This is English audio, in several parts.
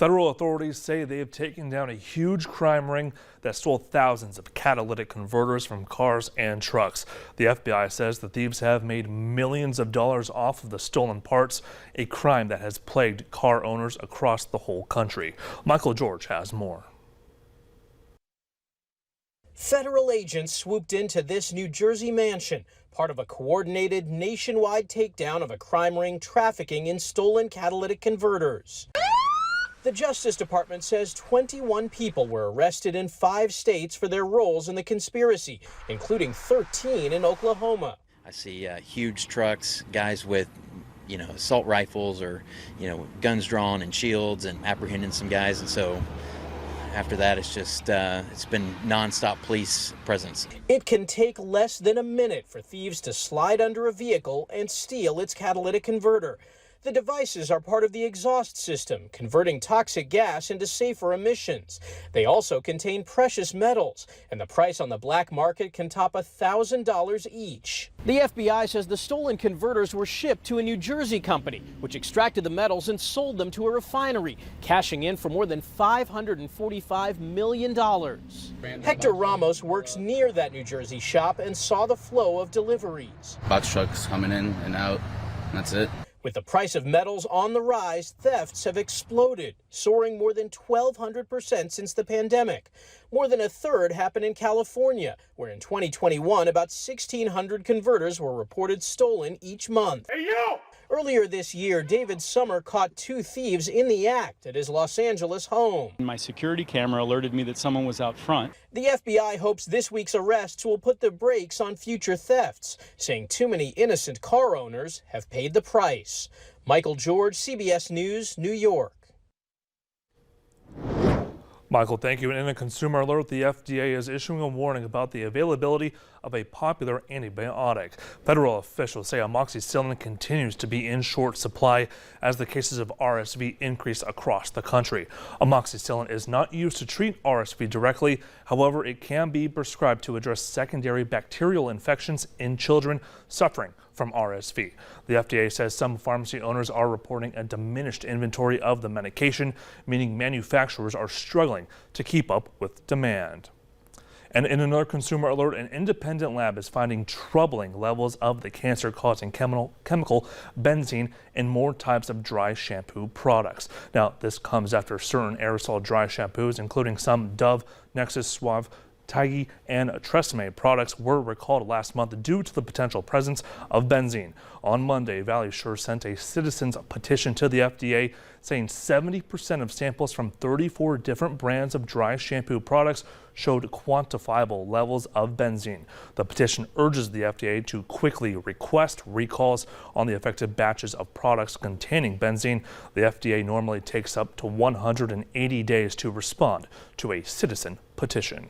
Federal authorities say they have taken down a huge crime ring that stole thousands of catalytic converters from cars and trucks. The FBI says the thieves have made millions of dollars off of the stolen parts, a crime that has plagued car owners across the whole country. Michael George has more. Federal agents swooped into this New Jersey mansion, part of a coordinated nationwide takedown of a crime ring trafficking in stolen catalytic converters. The Justice Department says 21 people were arrested in 5 states for their roles in the conspiracy, including 13 in Oklahoma. I see huge trucks, guys with, assault rifles or, guns drawn and shields and apprehending some guys. And so after that, it's just, it's been nonstop police presence. It can take less than a minute for thieves to slide under a vehicle and steal its catalytic converter. The devices are part of the exhaust system, converting toxic gas into safer emissions. They also contain precious metals, and the price on the black market can top $1,000 each. The FBI says the stolen converters were shipped to a New Jersey company, which extracted the metals and sold them to a refinery, cashing in for more than $545 million. Hector Ramos works near that New Jersey shop and saw the flow of deliveries. Box trucks coming in and out, and that's it. With the price of metals on the rise, thefts have exploded, soaring more than 1,200% since the pandemic. More than a third happened in California, where in 2021, about 1,600 converters were reported stolen each month. Hey, you! Earlier this year, David Summer caught 2 thieves in the act at his Los Angeles home. My security camera alerted me that someone was out front. The FBI hopes this week's arrests will put the brakes on future thefts, saying too many innocent car owners have paid the price. Michael George, CBS News, New York. Michael, thank you. And in a consumer alert, the FDA is issuing a warning about the availability of a popular antibiotic. Federal officials say amoxicillin continues to be in short supply as the cases of RSV increase across the country. Amoxicillin is not used to treat RSV directly. However, it can be prescribed to address secondary bacterial infections in children suffering from RSV. The FDA says some pharmacy owners are reporting a diminished inventory of the medication, meaning manufacturers are struggling to keep up with demand. And in another consumer alert, an independent lab is finding troubling levels of the cancer-causing chemical benzene in more types of dry shampoo products. Now, this comes after certain aerosol dry shampoos, including some Dove, Nexus, Suave, Taigi, and Tresemme products were recalled last month due to the potential presence of benzene. On Monday, ValueSure sent a citizens petition to the FDA saying 70% of samples from 34 different brands of dry shampoo products showed quantifiable levels of benzene. The petition urges the FDA to quickly request recalls on the affected batches of products containing benzene. The FDA normally takes up to 180 days to respond to a citizen petition.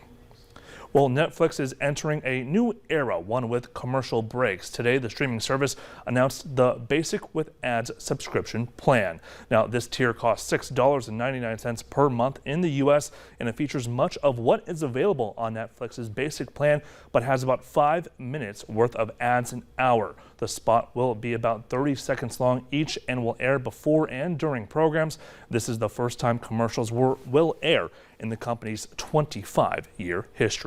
Well, Netflix is entering a new era, one with commercial breaks. Today, the streaming service announced the Basic with Ads subscription plan. Now, this tier costs $6.99 per month in the U.S., and it features much of what is available on Netflix's basic plan, but has about 5 minutes worth of ads an hour. The spot will be about 30 seconds long each and will air before and during programs. This is the first time commercials will air in the company's 25-year history.